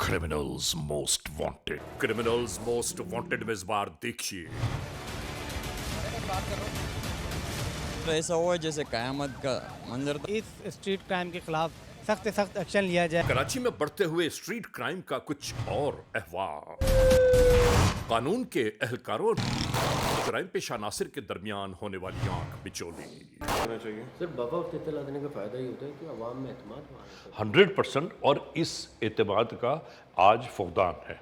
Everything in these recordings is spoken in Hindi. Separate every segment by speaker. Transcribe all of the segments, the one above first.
Speaker 1: Criminals most wanted. Criminals most wanted में इस बार देखिए
Speaker 2: तो ऐसा हुआ जैसे कयामत का मंजर था।
Speaker 3: इस स्ट्रीट क्राइम के खिलाफ सख्त से सख्त एक्शन लिया जाए।
Speaker 1: कराची में बढ़ते हुए स्ट्रीट क्राइम का कुछ और अहवाल। कानून के एहलकारों जराइम पेशा नासिर के दरमियान होने वाली आंख बिचौली।
Speaker 4: सिर्फ बफा और इत्तला देने का फ़ायदा ही होता है कि अवाम में एतमाद बढ़ता
Speaker 1: 100% और इस एतमाद का आज फुकदान है।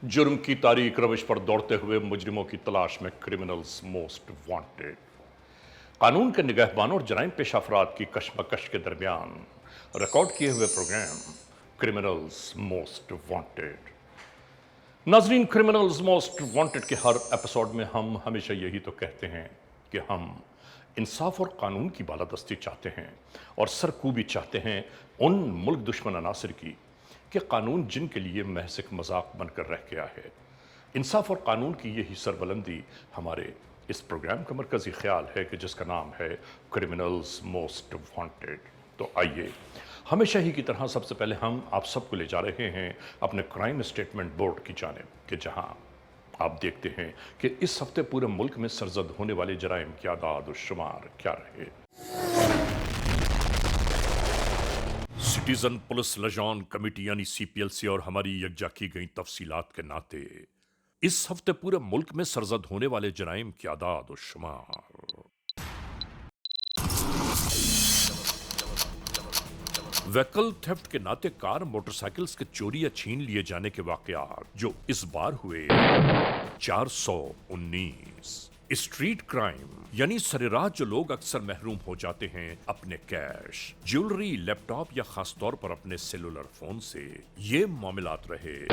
Speaker 1: जुर्म की तारीख रविश पर दौड़ते हुए मुजरिमों की तलाश में क्रिमिनल्स मोस्ट वांटेड। कानून के निगहबानों और जराइम पेशा अफराद की कशमकश के दरमियान रिकॉर्ड किए हुए प्रोग्राम क्रिमिनल्स मोस्ट वांटेड। नाजरीन, क्रिमिनल्स मोस्ट वांटेड के हर एपिसोड में हम हमेशा यही तो कहते हैं कि हम इंसाफ और कानून की बालादस्ती चाहते हैं और सरकूबी चाहते हैं उन मुल्क दुश्मन अनासिर की कि कानून जिनके लिए महज एक मजाक बनकर रह गया है। इंसाफ और कानून की यही सरबुलंदी हमारे इस प्रोग्राम का मरकजी ख्याल है कि जिसका नाम है क्रिमिनल्स मोस्ट वांटेड। तो आइए, हमेशा ही की तरह सबसे पहले हम आप सबको ले जा रहे हैं अपने क्राइम स्टेटमेंट बोर्ड की जानिब कि जहां आप देखते हैं कि इस हफ्ते पूरे मुल्क में सरजद होने वाले जराइम की आदाद और शुमार क्या रहे। सिटीजन पुलिस लजान कमेटी यानी CPLC और हमारी यकजा की गई तफसीलात के नाते इस हफ्ते पूरे मुल्क में सरजद होने वाले जराइम की आदाद और शुमार। व्हीकल थेफ्ट के नाते कार मोटरसाइकिल्स के चोरी या छीन लिए जाने के वाकयात जो इस बार हुए 419। स्ट्रीट क्राइम यानी सरेराह जो लोग अक्सर महरूम हो जाते हैं अपने कैश, ज्वेलरी, लैपटॉप या खासतौर पर अपने सेलुलर फोन से। ये मामलात रहे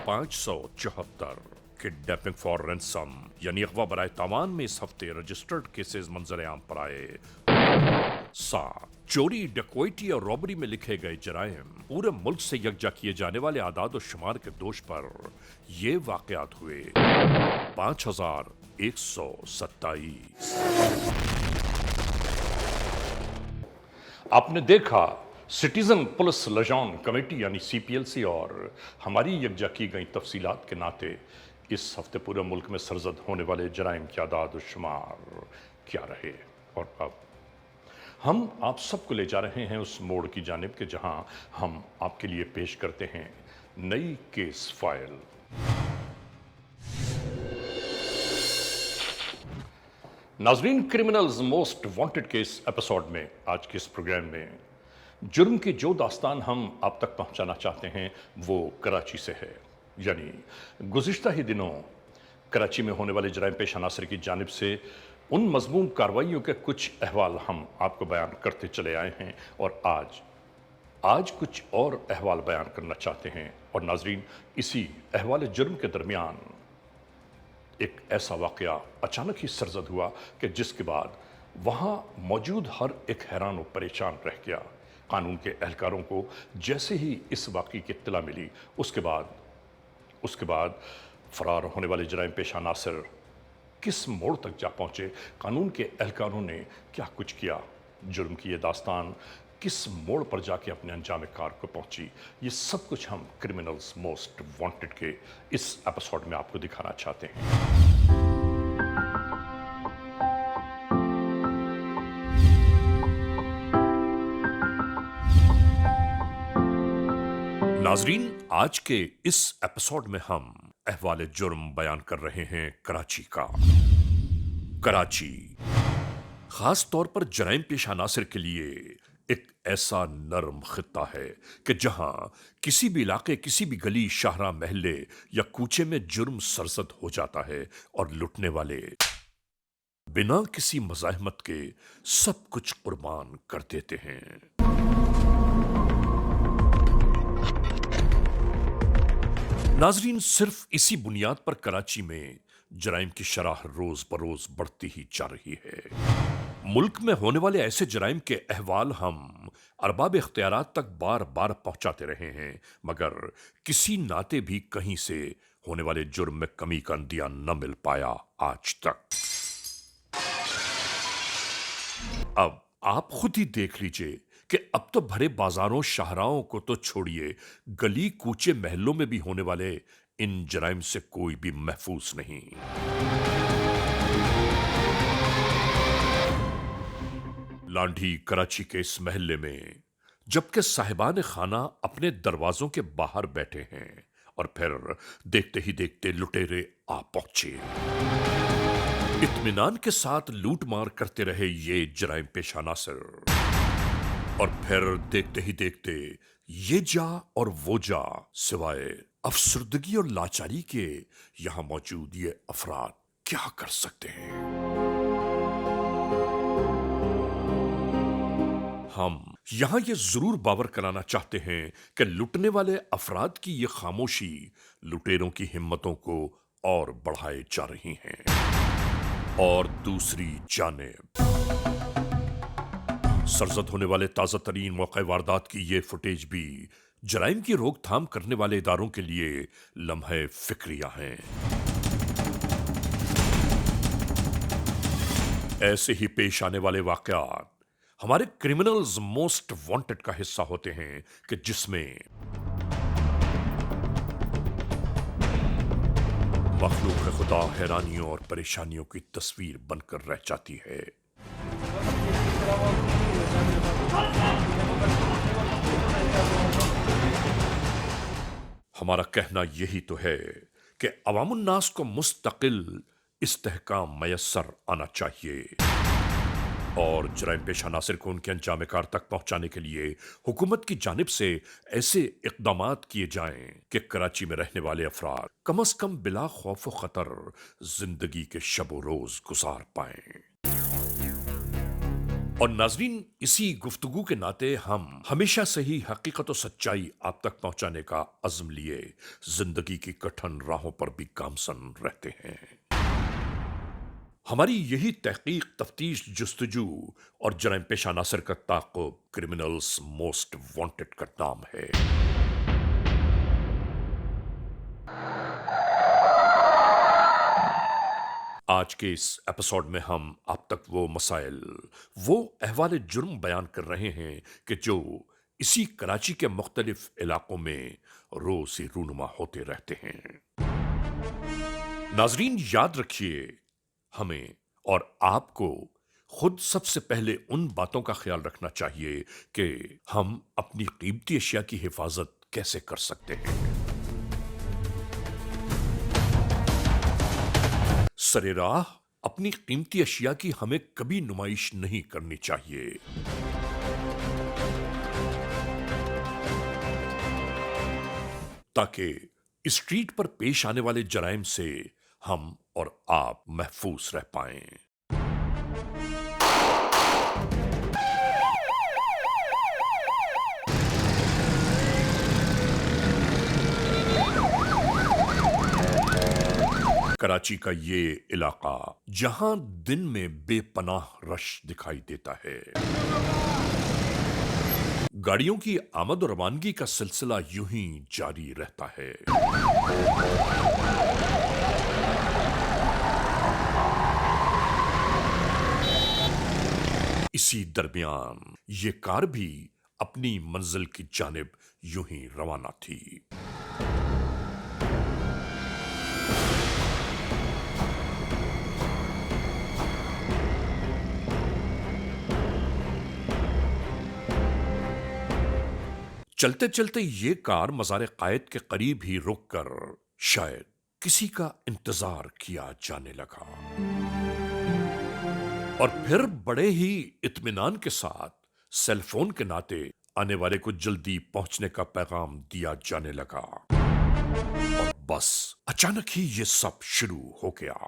Speaker 1: 574। किडनैपिंग फॉर रैंसम यानी अगवा बराए तावान में इस हफ्ते रजिस्टर्ड केसेस मंजर आम पर आए 7। चोरी, डकैती और रॉबरी में लिखे गए जराइम पूरे मुल्क से यकजा किए जाने वाले आदाद और शुमार के दोष पर ये वाकयात हुए 5127। आपने देखा सिटीजन पुलिस लजान कमेटी यानी CPLC और हमारी यकजा की गई तफसीलात के नाते इस हफ्ते पूरे मुल्क में सरजद होने वाले जराइम की आदाद और शुमार क्या रहे। और अब हम आप सबको ले जा रहे हैं उस मोड़ की जानिब के जहां हम आपके लिए पेश करते हैं नई केस फाइल। नाजरीन, क्रिमिनल्स मोस्ट वांटेड के इस एपिसोड में, आज के इस प्रोग्राम में जुर्म की जो दास्तान हम आप तक पहुंचाना चाहते हैं वो कराची से है। यानी गुज़िश्ता ही दिनों कराची में होने वाले जराइम पेशा नासिर की जानिब से उन मज़मूम कार्रवाइयों के कुछ अहवाल हम आपको बयान करते चले आए हैं और आज कुछ और अहवाल बयान करना चाहते हैं। और नाजरीन, इसी अहवाल जुर्म के दरमियान एक ऐसा वाक़या अचानक ही सरजद हुआ कि जिसके बाद वहाँ मौजूद हर एक हैरान और परेशान रह गया। कानून के एहलकारों को जैसे ही इस वाक़ये की इत्तला मिली उसके बाद फरार होने वाले जराइम पेशा नासिर किस मोड़ तक जा पहुंचे, कानून के एहलकारों ने क्या कुछ किया, जुर्म की ये दास्तान किस मोड़ पर जाके अपने अंजाम कार को पहुंची, ये सब कुछ हम क्रिमिनल्स मोस्ट वांटेड के इस एपिसोड में आपको दिखाना चाहते हैं। नाजरीन, आज के इस एपिसोड में हम अहवाले जुर्म बयान कर रहे हैं कराची का। कराची खास तौर पर जराइम पेशा नासिर के लिए एक ऐसा नरम खित्ता है कि जहां किसी भी इलाके, किसी भी गली, शाहरा, महल्ले या कूचे में जुर्म सरजद हो जाता है और लुटने वाले बिना किसी मज़ाहमत के सब कुछ कुर्बान कर देते हैं। नाजरीन, सिर्फ इसी बुनियाद पर कराची में जराइम की शरह रोज बरोज बढ़ती ही जा रही है। मुल्क में होने वाले ऐसे जराइम के अहवाल हम अरबाब इख्तियारात तक बार बार पहुंचाते रहे हैं, मगर किसी नाते भी कहीं से होने वाले जुर्म में कमी का अंदिया न मिल पाया आज तक। अब आप खुद ही देख लीजिए कि अब तो भरे बाजारों शाहराओं को तो छोड़िए, गली कूचे महलों में भी होने वाले इन जराइम से कोई भी महफूज नहीं। लांढी कराची के इस महल्ले में जबकि साहिबान खाना अपने दरवाजों के बाहर बैठे हैं और फिर देखते ही देखते लुटेरे आ पहुंचे। इत्मीनान के साथ लूट मार करते रहे ये जराइम पेशा नासिर, और फिर देखते ही देखते ये जा और वो जा, सिवाय अफसरदगी और लाचारी के यहां मौजूद ये अफराद क्या कर सकते हैं। हम यहां ये जरूर बावर कराना चाहते हैं कि लुटने वाले अफराद की ये खामोशी लुटेरों की हिम्मतों को और बढ़ाए जा रही हैं। और दूसरी जानिब सरजद होने वाले ताजा तरीन मौके वारदात की ये फुटेज भी जराइम की रोकथाम करने वाले इदारों के लिए लम्हे फिक्रिया हैं। ऐसे ही पेश आने वाले वाकयात हमारे क्रिमिनल्स मोस्ट वांटेड का हिस्सा होते हैं कि जिसमें मखलूक खुदा हैरानियों और परेशानियों की तस्वीर बनकर रह जाती है। हमारा कहना यही तो है कि अवामुन्नास को मुस्तकिल इस्तेहकाम मयस्सर आना चाहिए और जराइम पेशा नासिर को उनके अंजाम कार तक पहुंचाने के लिए हुकूमत की जानिब से ऐसे इक़दामात किए जाएं कि कराची में रहने वाले अफराद कम अज कम बिला खौफ व खतर जिंदगी के शबो रोज गुजार पाएं। और नाजरीन, इसी गुफ्तगू के नाते हम हमेशा से ही हकीकत और सच्चाई आप तक पहुंचाने का अज़्म लिए जिंदगी की कठिन राहों पर भी गामसन रहते हैं। हमारी यही तहकीक, तफ्तीश, जुस्तजू और जराइम पेशा नासिर का ताक़ुब क्रिमिनल्स मोस्ट वांटेड का नाम है। आज के इस एपिसोड में हम आप तक वो मसाइल, वो अहवाल जुर्म बयान कर रहे हैं कि जो इसी कराची के मुख्तलिफ इलाकों में रोज ही रूनुमा होते रहते हैं। नाजरीन, याद रखिए, हमें और आपको खुद सबसे पहले उन बातों का ख्याल रखना चाहिए कि हम अपनी कीमती अशिया की हिफाजत कैसे कर सकते हैं। सरेराह अपनी कीमती अशिया की हमें कभी नुमाइश नहीं करनी चाहिए। ताकि स्ट्रीट पर पेश आने वाले जराइम से हम और आप महफूज रह पाएं। कराची का ये इलाका जहां दिन में बेपनाह रश दिखाई देता है, गाड़ियों की आमद और रवानगी का सिलसिला यूं ही जारी रहता है। इसी दरमियान ये कार भी अपनी मंजिल की जानिब यूं ही रवाना थी। चलते चलते ये कार मज़ार कायद के करीब ही रुककर शायद किसी का इंतजार किया जाने लगा और फिर बड़े ही इत्मीनान के साथ सेलफोन के नाते आने वाले को जल्दी पहुंचने का पैगाम दिया जाने लगा। और बस अचानक ही ये सब शुरू हो गया।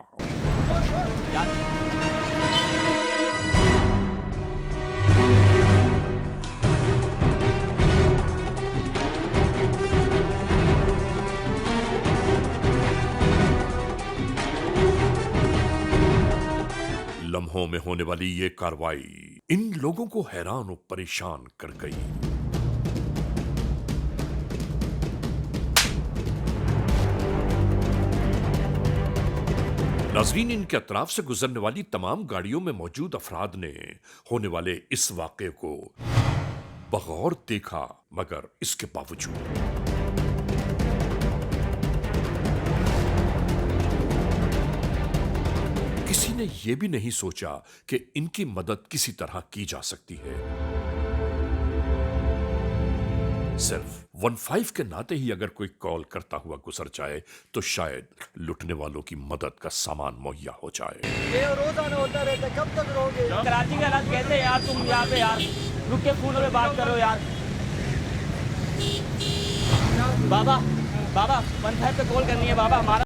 Speaker 1: लम्हों में होने वाली ये कार्रवाई इन लोगों को हैरान और परेशान कर गई। नाजरीन, इनके अतराफ से गुजरने वाली तमाम गाड़ियों में मौजूद अफराद ने होने वाले इस वाकये को बगौर देखा, मगर इसके बावजूद किसी ने यह भी नहीं सोचा कि इनकी मदद किसी तरह की जा सकती है। सिर्फ 15 के नाते ही अगर कोई कॉल करता हुआ गुजर जाए तो शायद लुटने वालों की मदद का सामान मुहैया हो जाए।
Speaker 5: ये रोजाना होता रहता है, कब तक रहोगे?
Speaker 6: कराची के हालात कैसे हैं यार? तुम यहाँ पे यार रुक के फोन पे बात करो यार। बाबा बाबा 15 पे कॉल करनी है बाबा हमारा।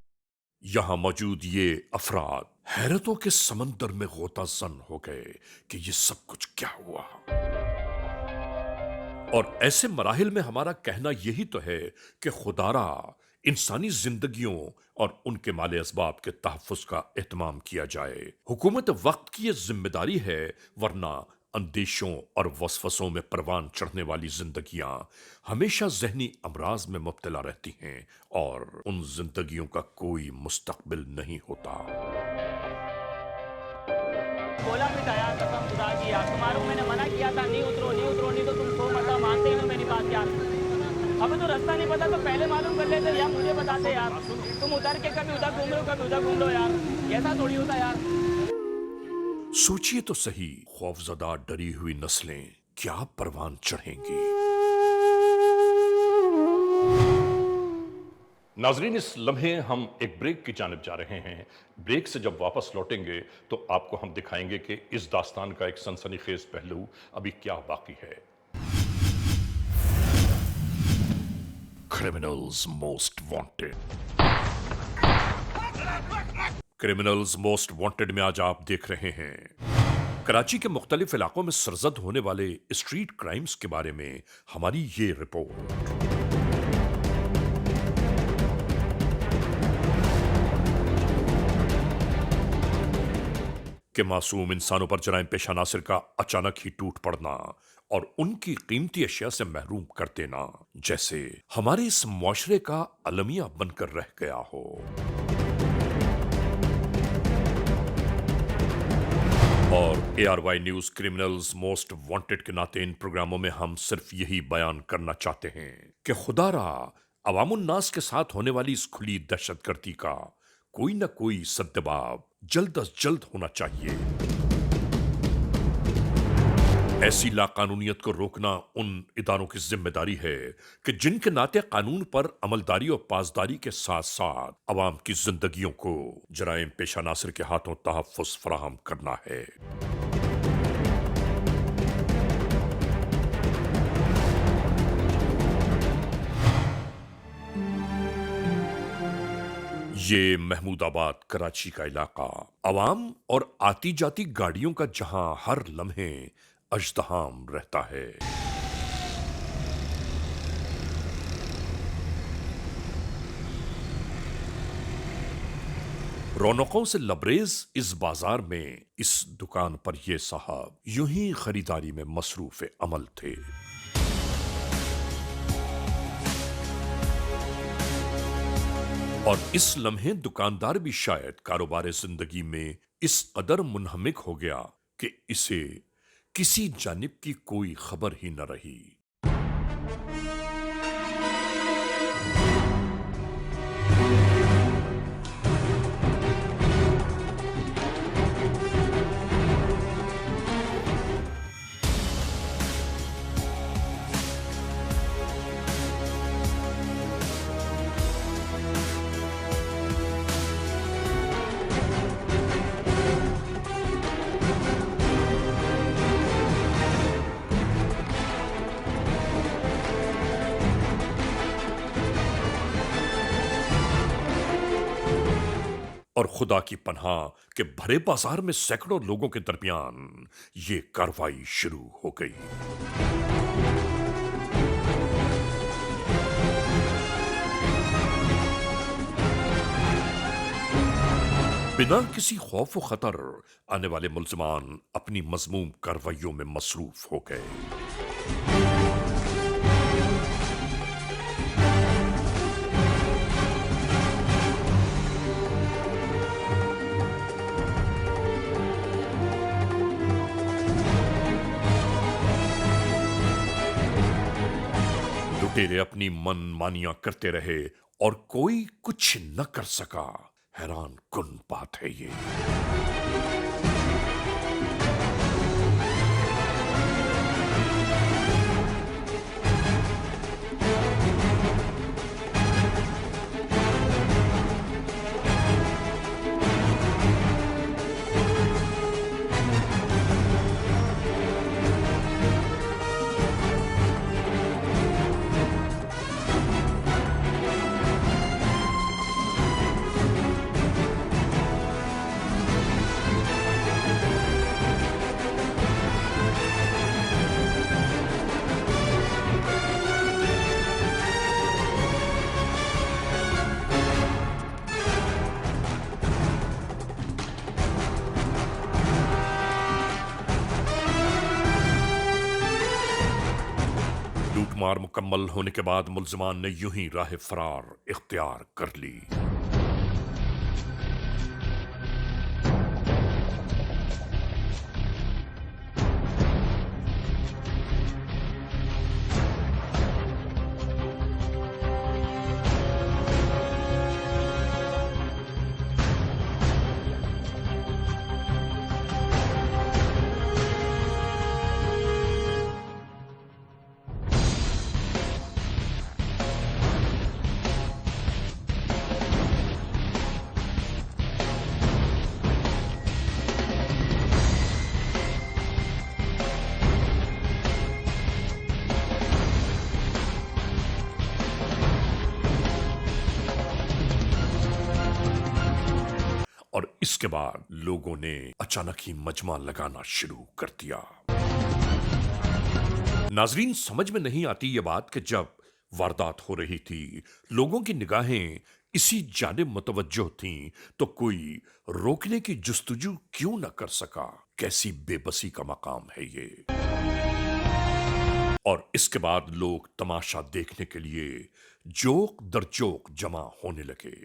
Speaker 1: यहां मौजूद ये अफराद हैरतों के समंदर में गोता जन हो गए कि ये सब कुछ क्या हुआ। और ऐसे मराहिल में हमारा कहना यही तो है कि खुदारा इंसानी जिंदगियों और उनके माले असबाब के तहफ़्फ़ुज़ का एहतमाम किया जाए। हुकूमत वक्त की यह जिम्मेदारी है, वरना अंदेशों और वसवसों में परवान चढ़ने वाली जिंदगियां हमेशा जहनी अमराज में मुब्तला रहती हैं और उन जिंदगियों का कोई मुस्तकबिल नहीं होता।
Speaker 6: बोला भी था यार, कसम खुदा की यार, तुम्हारों मैंने मना किया था नहीं उतरो नहीं तो तुम सो मत मानते ही हो मेरी बात यार। अबे तो रास्ता नहीं पता तो पहले मालूम कर लेते यार, मुझे बताते यार। तुम उधर के कभी उधर घूम लो कभी उधर घूम लो यार, ऐसा थोड़ी होता यार।
Speaker 1: सोचिए तो सही, खौफजदा डरी हुई नस्लें क्या परवान चढ़ेंगी। नाजरीन, इस लम्हे हम एक ब्रेक की जानिब जा रहे हैं। ब्रेक से जब वापस लौटेंगे तो आपको हम दिखाएंगे कि इस दास्तान का एक सनसनीखेज पहलू अभी क्या बाकी है। Criminals most wanted. Criminals most wanted में आज आप देख रहे हैं कराची के मुख्तलिफ इलाकों में सरजद होने वाले स्ट्रीट क्राइम्स के बारे में हमारी ये रिपोर्ट। कि मासूम इंसानों पर जराइम पेश अनासिर का अचानक ही टूट पड़ना और उनकी कीमती अशिया से महरूम कर देना जैसे हमारे इस मुआशरे का अलमिया बनकर रह गया हो। और ARY news criminals most wanted के नाते इन प्रोग्रामों में हम सिर्फ यही बयान करना चाहते हैं कि खुदारा अवामुन्नास के साथ होने वाली इस खुली दहशतगर्दी का कोई ना कोई सद्दबाब जल्द अज जल्द होना चाहिए। ऐसी लाकानूनियत को रोकना उन इदारों की जिम्मेदारी है कि जिनके नाते कानून पर अमलदारी और पासदारी के साथ साथ अवाम की जिंदगियों को जराइम पेश अनासिर के हाथों तहफ़्फ़ुज़ फराहम करना है। ये महमूदाबाद कराची का इलाका अवाम और आती जाती गाड़ियों का जहां हर लम्हे अजदहाम रहता है। रौनकों से लबरेज इस बाजार में इस दुकान पर ये साहब यूं ही खरीदारी में मसरूफ अमल थे। और इस लम्हे दुकानदार भी शायद कारोबार जिंदगी में इस कदर मुनहमिक हो गया कि इसे किसी जानिब की कोई खबर ही न रही। और खुदा की पनाह के भरे बाजार में सैकड़ों लोगों के दरमियान ये कार्रवाई शुरू हो गई। बिना किसी खौफ व खतर आने वाले मुल्ज़िमान अपनी मज़मूम कार्रवाइयों में मसरूफ हो गए। लुटेरे अपनी मनमानियां करते रहे और कोई कुछ न कर सका। हैरान कुन बात है ये। लूटमार मुकम्मल होने के बाद मुल्जिमान ने यूं ही राह फरार इख्तियार कर ली। और इसके बाद लोगों ने अचानक ही मजमा लगाना शुरू कर दिया। नाजरीन, समझ में नहीं आती ये बात कि जब वारदात हो रही थी, लोगों की निगाहें इसी जानिब मुतवज्जो थीं, तो कोई रोकने की जुस्तजू क्यों न कर सका। कैसी बेबसी का मकाम है ये। और इसके बाद लोग तमाशा देखने के लिए जोक दर जोक जमा होने लगे।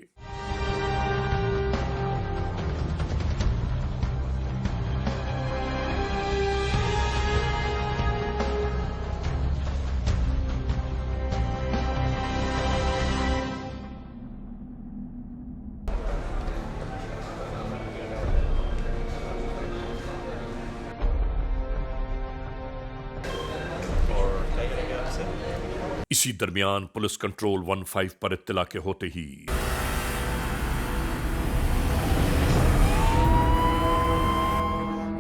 Speaker 1: इसी दरमियान पुलिस कंट्रोल 15 पर इत्तला के होते ही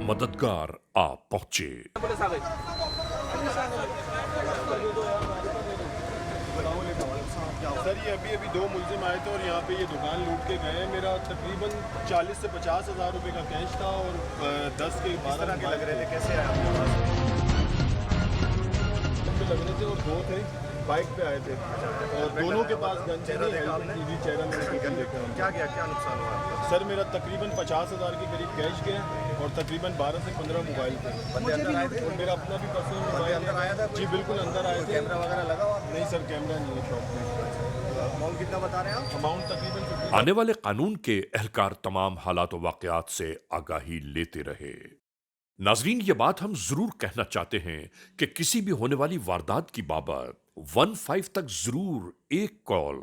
Speaker 1: मददगार आ पहुंचे।
Speaker 7: सर, ये अभी दो मुल्जिम आए थे और यहाँ पे ये दुकान लूट के गए। मेरा तकरीबन 40 से 50 हज़ार रुपए का कैश था और 10 के 12 के लग रहे थे। कैसे आए आपके पास? लग रहे थे और दो थे, बाइक पे आए थे और दोनों के पास गन थे। चेहरा क्या नुकसान हुआ? सर, मेरा तकरीबन 50 हज़ार के करीब कैश गया और तकरीबन 12 से 15 मोबाइल थे। और मेरा अपना भी पर्सनल मोबाइल अंदर आया था। जी बिल्कुल अंदर आए थे। कैमरा वगैरह लगा? नहीं सर, कैमरा नहीं है शॉप में। अमाउंट कितना बता रहे हैं आप? अमाउंट तकरीबन।
Speaker 1: आने वाले कानून के एहलकार तमाम हालात व वाक़यात से आगाही लेते रहे। नाजरीन, ये बात हम जरूर कहना चाहते हैं कि किसी भी होने वाली वारदात की बाबत 15 तक जरूर एक कॉल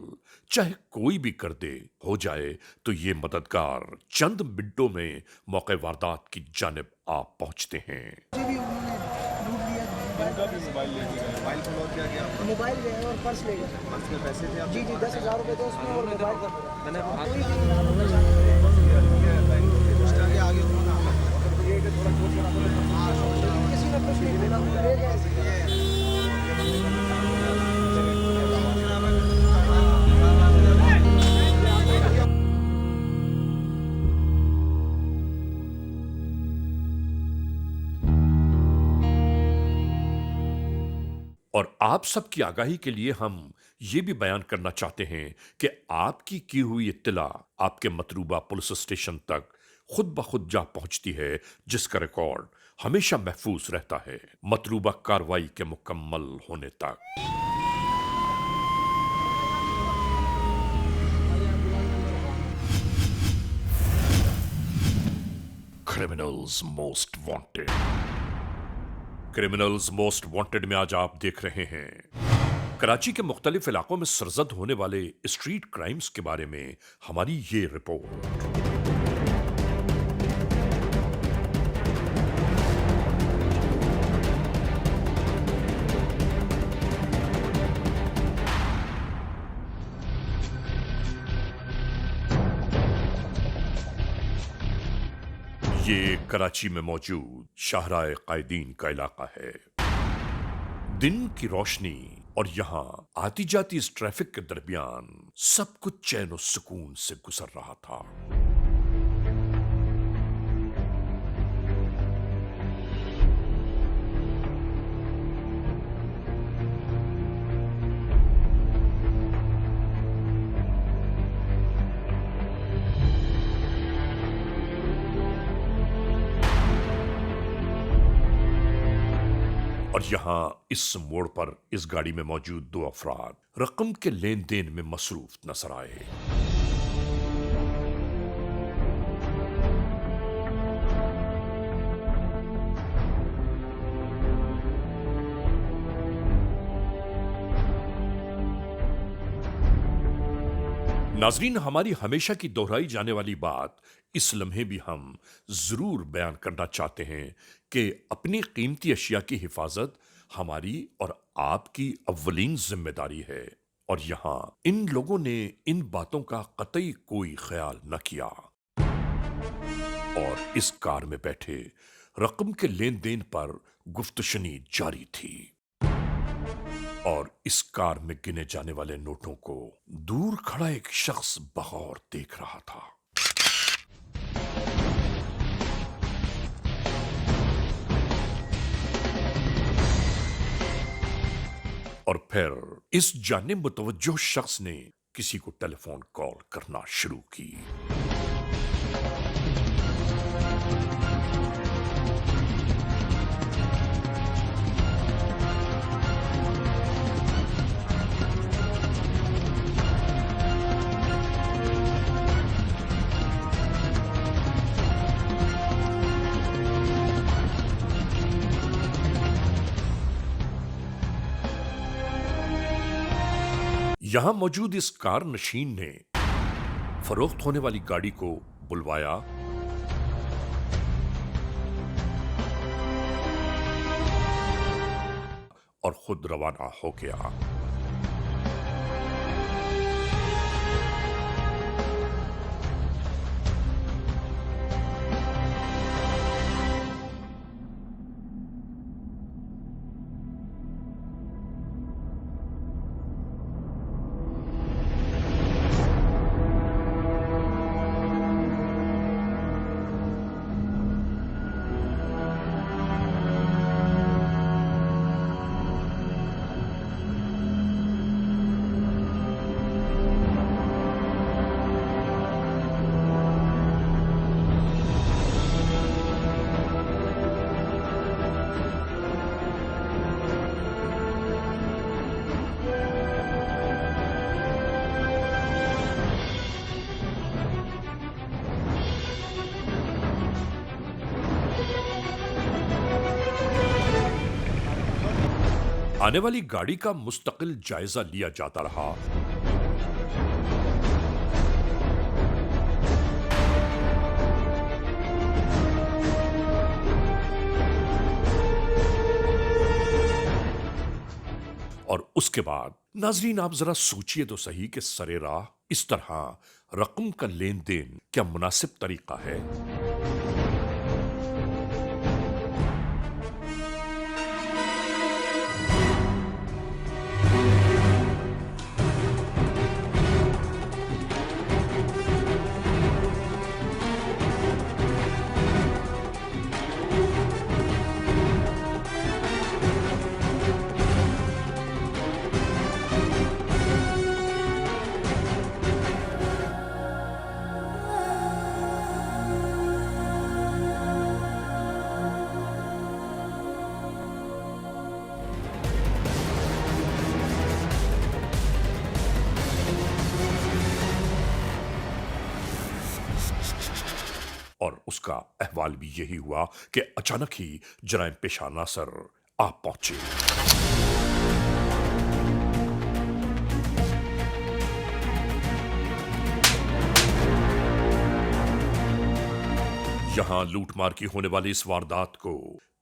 Speaker 1: चाहे कोई भी कर दे, हो जाए तो ये मददगार चंद मिनटों में मौके वारदात की जानिब आ पहुंचते हैं।
Speaker 5: मोबाइल गए और पर्स ले गए। पर्स में पैसे थे? जी 10,000 रुपए थे उसमें और मोबाइल।
Speaker 1: और आप सबकी आगाही के लिए हम ये भी बयान करना चाहते हैं कि आपकी की हुई इत्तला आपके मतलूबा पुलिस स्टेशन तक खुद ब खुद जा पहुंचती है, जिसका रिकॉर्ड हमेशा महफूज रहता है मतलूबा कार्रवाई के मुकम्मल होने तक। Criminals most wanted. Criminals most wanted में आज आप देख रहे हैं कराची के मुख्तलिफ इलाकों में सरजद होने वाले स्ट्रीट क्राइम्स के बारे में हमारी ये रिपोर्ट। ये कराची में मौजूद शाहराह कायदीन का इलाका है। दिन की रोशनी और यहां आती जाती इस ट्रैफिक के दरमियान सब कुछ चैन और सुकून से गुजर रहा था। और यहां इस मोड़ पर इस गाड़ी में मौजूद दो अफराद रकम के लेन देन में मसरूफ नजर आए। नाजरीन, हमारी हमेशा की दोहराई जाने वाली बात इस लम्हे भी हम जरूर बयान करना चाहते हैं कि अपनी कीमती अशिया की हिफाजत हमारी और आपकी अव्वलीन जिम्मेदारी है। और यहां इन लोगों ने इन बातों का कतई कोई ख्याल न किया और इस कार में बैठे रकम के लेन देन पर गुफ्तशनी जारी थी। और इस कार में गिने जाने वाले नोटों को दूर खड़ा एक शख्स बगौर देख रहा था। और फिर इस जानिब मुतवज्जो शख्स ने किसी को टेलीफोन कॉल करना शुरू की। यहां मौजूद इस कार नशीन ने फरोख्त होने वाली गाड़ी को बुलवाया और खुद रवाना हो गया। आने वाली गाड़ी का मुस्तकिल जायजा लिया जाता रहा। और उसके बाद नाजरीन, आप जरा सोचिए तो सही कि सरे राह इस तरह रकम का लेन देन क्या मुनासिब तरीका है? और उसका अहवाल भी यही हुआ कि अचानक ही जराइम पेशा नासर आप पहुंचे। यहां लूटमार की होने वाली इस वारदात को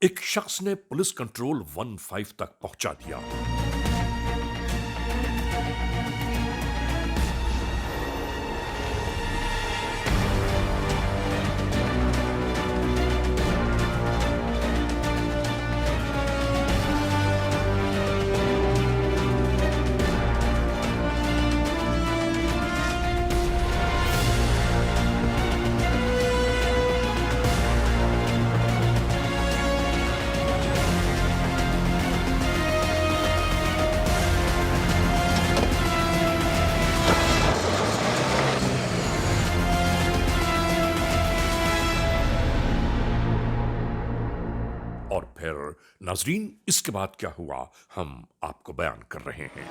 Speaker 1: एक शख्स ने पुलिस कंट्रोल 15 तक पहुंचा दिया। और फिर नाजरीन इसके बाद क्या हुआ हम आपको बयान कर रहे हैं।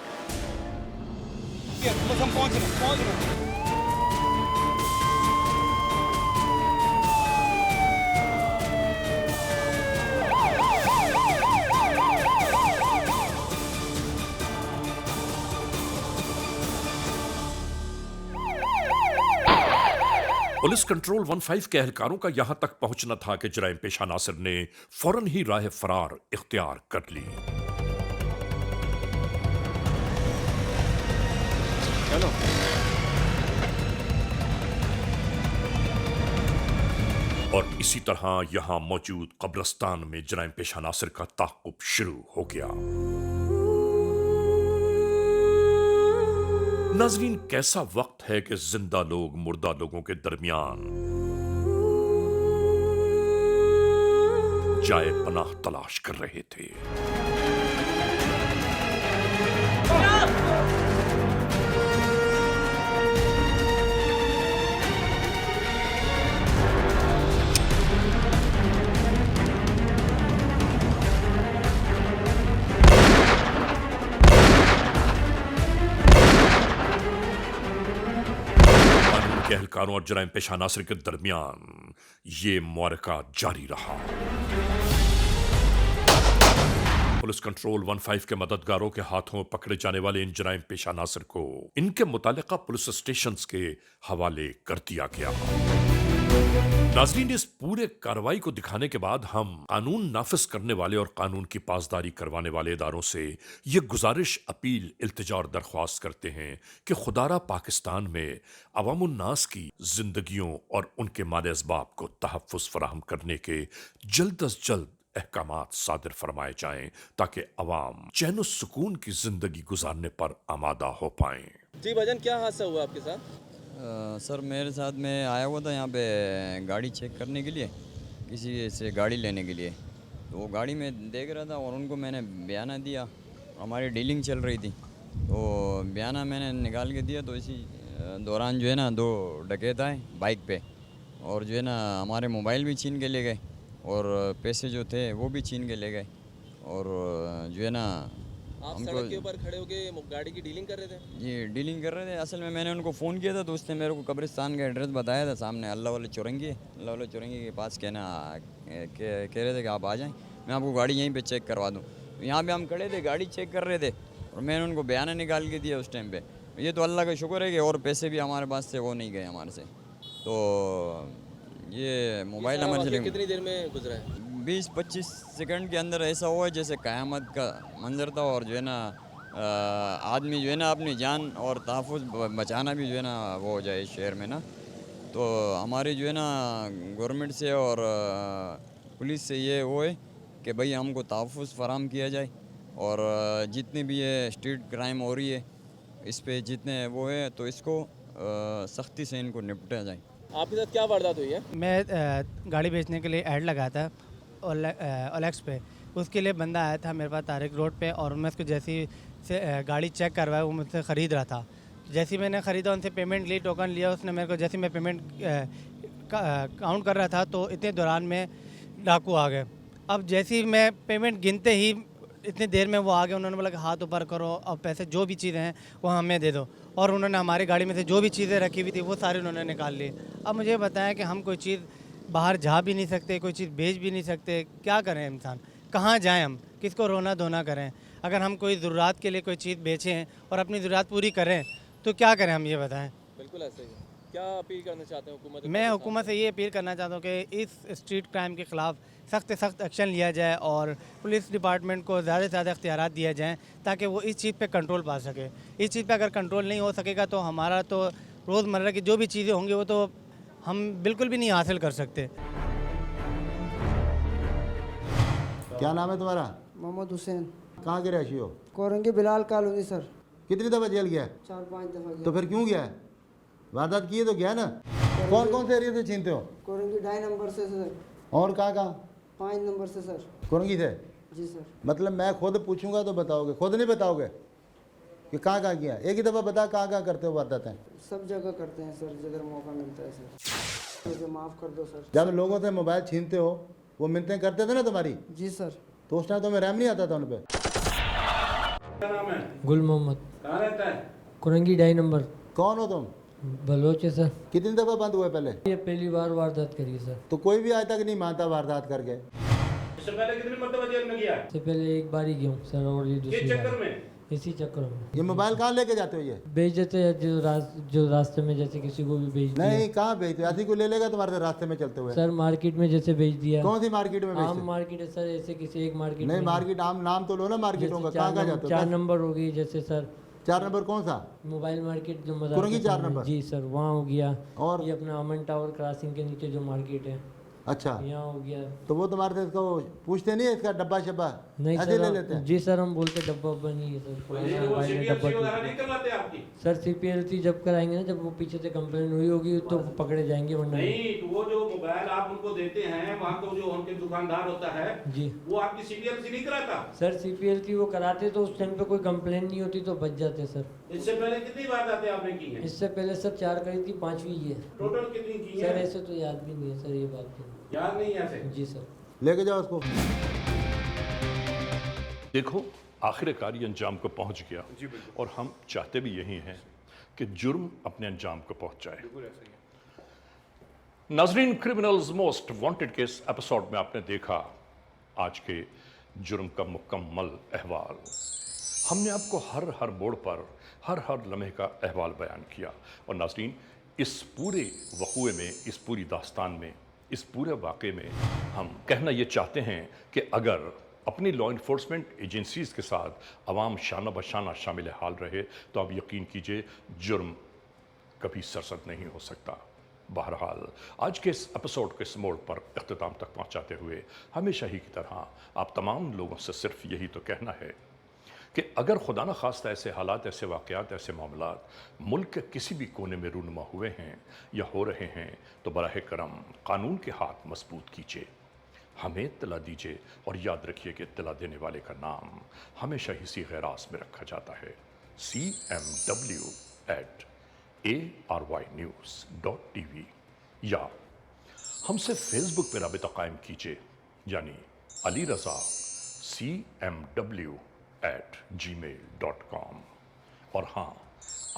Speaker 1: पुलिस कंट्रोल 15 के एहलकारों का यहां तक पहुंचना था कि जराइम पेशा नासिर ने फौरन ही राह फरार इख्तियार कर ली। और इसी तरह यहां मौजूद कब्रिस्तान में जराइम पेशा नासिर का ताक़ुब शुरू हो गया। नाजरीन, कैसा वक्त है कि जिंदा लोग मुर्दा लोगों के दरमियान जाए पनाह तलाश कर रहे थे। एहलकारों और जराइम पेशा नासिर के दरमियान ये मुआरका जारी रहा। पुलिस कंट्रोल 15 के मददगारों के हाथों पकड़े जाने वाले इन जराइम पेशा नासिर को इनके मुतालिका पुलिस स्टेशंस के हवाले कर दिया गया। नाज़रीन, इस पूरे कार्रवाई को दिखाने के बाद हम कानून नाफिज करने वाले और कानून की पासदारी करवाने वाले इदारों से ये गुजारिश, अपील, इल्तिजा और दरख्वास्त करते हैं कि खुदारा पाकिस्तान में अवामुन्नास की जिंदगियों और उनके माले असबाब को तहफ़्फ़ुज़ फराहम करने के जल्द अज जल्द अहकामात सादिर फरमाए जाएं ताकि अवाम चैन सुकून की जिंदगी गुजारने पर आमादा हो पाएं।
Speaker 8: जी भाईजान, क्या हादसा हुआ आपके साथ?
Speaker 2: सर, मेरे साथ मैं आया हुआ था यहाँ पे गाड़ी चेक करने के लिए, किसी से गाड़ी लेने के लिए। तो वो गाड़ी में देख रहा था और उनको मैंने बयाना दिया, हमारी डीलिंग चल रही थी। तो बयाना मैंने निकाल के दिया, तो इसी दौरान जो है ना 2 डकैत आए बाइक पे और जो है ना हमारे मोबाइल भी छीन के ले गए और पैसे जो थे वो भी छीन के ले गए। और जो है ना
Speaker 8: आप सड़क के ऊपर खड़े होके गाड़ी की डीलिंग कर रहे थे?
Speaker 2: जी, डीलिंग कर रहे थे। असल में मैंने उनको फ़ोन किया था तो उसने मेरे को कब्रिस्तान का एड्रेस बताया था, सामने अल्लाह वाले चौरंगी के पास कहना कह रहे थे कि आप आ जाएं, मैं आपको गाड़ी यहीं पे चेक करवा दूं। तो यहाँ पे हम खड़े थे, गाड़ी चेक कर रहे थे और मैंने उनको बयाना निकाल के दिया उस टाइम पे। ये तो अल्लाह का शुक्र है कि और पैसे भी हमारे पास थे, वो नहीं गए हमारे से। तो ये मोबाइल हमारे से
Speaker 8: कितनी देर में गुजरा है?
Speaker 2: 20-25 सेकंड के अंदर ऐसा हुआ है जैसे क़यामत का मंजर था। और जो है ना आदमी जो है ना अपनी जान और तहफ़्फ़ुज़ बचाना भी जो है ना वो हो जाए इस शहर में ना। तो हमारी जो है ना गवर्नमेंट से और पुलिस से ये वो है कि भाई हमको तहफ़्फ़ुज़ फराहम किया जाए और जितनी भी ये स्ट्रीट क्राइम हो रही है इस पे जितने वो है तो इसको सख्ती से इनको निपटा जाए।
Speaker 8: आपके साथ क्या वारदात हुई है?
Speaker 3: मैं गाड़ी बेचने के लिए ऐड लगाया था ओलेक्स पे। उसके लिए बंदा आया था मेरे पास तारिक रोड पे और मैं उसको जैसी से गाड़ी चेक करवाया, वो मुझसे ख़रीद रहा था। जैसे ही मैंने ख़रीदा, उनसे पेमेंट ली, टोकन लिया, उसने मेरे को जैसे मैं पेमेंट काउंट कर रहा था तो इतने दौरान में डाकू आ गए। अब जैसे ही मैं पेमेंट गिनते ही इतनी देर में वो आ गए। उन्होंने बोला कि हाथ ऊपर करो और पैसे जो भी चीज़ें हैं वो हमें दे दो। और उन्होंने हमारी गाड़ी में से जो भी चीज़ें रखी हुई थी वो सारी उन्होंने निकाल ली। अब मुझे बताएं कि हम कोई चीज़ बाहर जा भी नहीं सकते, कोई चीज़ बेच भी नहीं सकते, क्या करें इंसान, कहाँ जाएं हम, किसको रोना धोना करें। अगर हम कोई ज़रूरत के लिए कोई चीज़ बेचें और अपनी ज़रूरत पूरी करें तो क्या करें हम, ये बताएं।
Speaker 8: बिल्कुल ऐसे ही। क्या अपील करना चाहते हैं हुकूमत?
Speaker 3: मैं हुकूमत से ये अपील करना चाहता हूँ कि इस स्ट्रीट क्राइम के ख़िलाफ़ सख्त से सख्त एक्शन लिया जाए और पुलिस डिपार्टमेंट को ज़्यादा से ज़्यादा इख्तियारात दिए जाएँ ताकि वो इस चीज़ पे कंट्रोल पा सके। इस चीज़ पे अगर कंट्रोल नहीं हो सकेगा तो हमारा तो रोज़मर्रा की जो भी चीज़ें होंगी वो तो हम बिल्कुल भी नहीं हासिल कर सकते।
Speaker 9: क्या नाम है तुम्हारा?
Speaker 5: मोहम्मद हुसैन।
Speaker 9: कहाँ के रहशी हो?
Speaker 5: Korangi Bilal colony sir.
Speaker 9: कितनी दफ़ा जेल गया है?
Speaker 5: 4-5 दफ़ा गया।
Speaker 9: तो फिर क्यों गया है? वारदात की है तो गया ना। कौन कौन से एरिया से छीनते हो?
Speaker 5: कोरंगी 2.5 नंबर से सर।
Speaker 9: और कहाँ?
Speaker 5: 5 नंबर से सर।
Speaker 9: कोरंगी से?
Speaker 5: जी सर।
Speaker 9: मतलब मैं खुद पूछूंगा तो बताओगे, खुद नहीं बताओगे कि कहाँ किया? एक ही दफ़ा बता कहाँ करते हो वारदातें?
Speaker 5: सब जगह करते हैं सर, जिधर मौका मिलता है सर। मुझे माफ़ कर दो सर।
Speaker 9: जब लोगों से मोबाइल छीनते हो वो मिन्नतें करते थे ना तुम्हारी,
Speaker 5: जी सर।
Speaker 9: तो उस टाइम तुम्हें रहम नहीं आता था उन पर?
Speaker 10: क्या नाम है?
Speaker 11: गुल मोहम्मद।
Speaker 10: कहाँ रहता है?
Speaker 11: कुरंगी 2.5 नंबर।
Speaker 9: कौन हो तुम?
Speaker 11: बलोच है सर।
Speaker 9: कितनी दफ़ा बंद हुए पहले?
Speaker 11: ये पहली बार वारदात करी है सर।
Speaker 9: तो कोई भी आज तक नहीं मानता वारदात करके?
Speaker 10: इससे पहले कितनी मरतबा जेल में गया?
Speaker 11: इससे पहले एक बार ही गया हूँ सर, और ये
Speaker 10: ये
Speaker 11: दूसरी
Speaker 10: चक्कर
Speaker 11: बार
Speaker 10: में?
Speaker 11: इसी चक्कर में।
Speaker 9: ये मोबाइल कहाँ लेके जाते हो? ये
Speaker 11: बेच देते हैं जो रास्ते में जैसे किसी को भी बेच दिया।
Speaker 9: नहीं, कहाँ बेचते? ऐसी कोई ले लेगा तुम्हारे रास्ते में चलते हुए?
Speaker 11: सर मार्केट में जैसे बेच दिया।
Speaker 9: कौन सी मार्केट में
Speaker 11: आम
Speaker 9: बेचते?
Speaker 11: मार्केट है सर, ऐसे किसी एक मार्केट
Speaker 9: नहीं,
Speaker 11: में
Speaker 9: मार्केट आम नाम तो लो ना मार्केटों का। कहाँ जाते हो?
Speaker 11: 4 नंबर हो गई जैसे सर।
Speaker 9: 4 नंबर कौन सा?
Speaker 11: मोबाइल मार्केट जो
Speaker 9: कुरंगी 4 नंबर?
Speaker 11: जी सर, वहाँ हो गया।
Speaker 9: और
Speaker 11: ये अपना अमन टावर क्रॉसिंग के नीचे जो मार्केट है,
Speaker 9: अच्छा,
Speaker 11: यहाँ हो गया।
Speaker 9: तो वो तुम्हारे से इसको पूछते नहीं है इसका डब्बा शब्बा?
Speaker 11: नहीं
Speaker 9: ऐसे
Speaker 11: सर,
Speaker 9: ले लेते हैं?
Speaker 11: जी सर, हम बोलते डब्बा उब्बा नहीं है सर।
Speaker 10: नहीं, वो CPLC वगैरह नहीं करवाते आपकी?
Speaker 11: सर CPLC जब कराएंगे ना, जब वो पीछे से कंप्लेन हुई होगी तो पकड़े जाएंगे, वरना
Speaker 10: नहीं। तो वो जो मोबाइल आप उनको देते हैं वहाँ तो जो उनके दुकानदार होता है
Speaker 11: जी,
Speaker 10: वो आपकी CPLC नहीं कराता?
Speaker 11: सर CPLC वो कराते तो उस टाइम पे कोई कंप्लेन नहीं होती तो बच जाते सर।
Speaker 10: इससे पहले कितनी वारदातें आपने की हैं?
Speaker 11: इससे पहले सर 4 करी थी, 5वीं ये।
Speaker 10: टोटल कितनी की
Speaker 11: सर
Speaker 10: हैं?
Speaker 11: ऐसे तो याद भी नहीं है सर, ये बात तो।
Speaker 10: याद नहीं है ऐसे?
Speaker 11: जी सर।
Speaker 9: लेके जाओ उसको।
Speaker 1: देखो, आखिरकार ये अंजाम को पहुंच गया और हम चाहते भी यही हैं कि जुर्म अपने अंजाम को पहुंच जाए। नाजरीन, criminals most wanted case episode में आपने देखा आज के जुर्म का मुकम्मल अहवाल। हमने आपको हर मोड़ पर हर लम्हे का अहवाल बयान किया। और नाजरीन, इस पूरे वक़ूए में, इस पूरी दास्तान में, इस पूरे वाक़े में हम कहना ये चाहते हैं कि अगर अपनी लॉ इन्फोर्समेंट एजेंसीज़ के साथ अवाम शाना बशाना शामिल हाल रहे तो आप यकीन कीजिए जुर्म कभी सरसद नहीं हो सकता। बहरहाल, आज के इस एपिसोड के इस मोड़ पर अख्तिताम तक पहुंचाते हुए हमेशा ही की तरह आप तमाम लोगों से सिर्फ यही तो कहना है कि अगर खुदा न खास्ता ऐसे हालात, ऐसे वाक़यात, ऐसे मामलात मुल्क के किसी भी कोने में रूनुमा हुए हैं या हो रहे हैं तो बराह करम कानून के हाथ मजबूत कीजिए, हमें इत्तला दीजिए और याद रखिए कि इत्तला देने वाले का नाम हमेशा ही सीग़े-ए-रास में रखा जाता है, cmw@ARYnews.tv, या हमसे फेसबुक पर राबिता कायम कीजिए, यानी अली रज़ा cmw@gmail.com। और हाँ,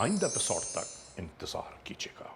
Speaker 1: आइंदा एपिसोड तक इंतज़ार कीजिएगा।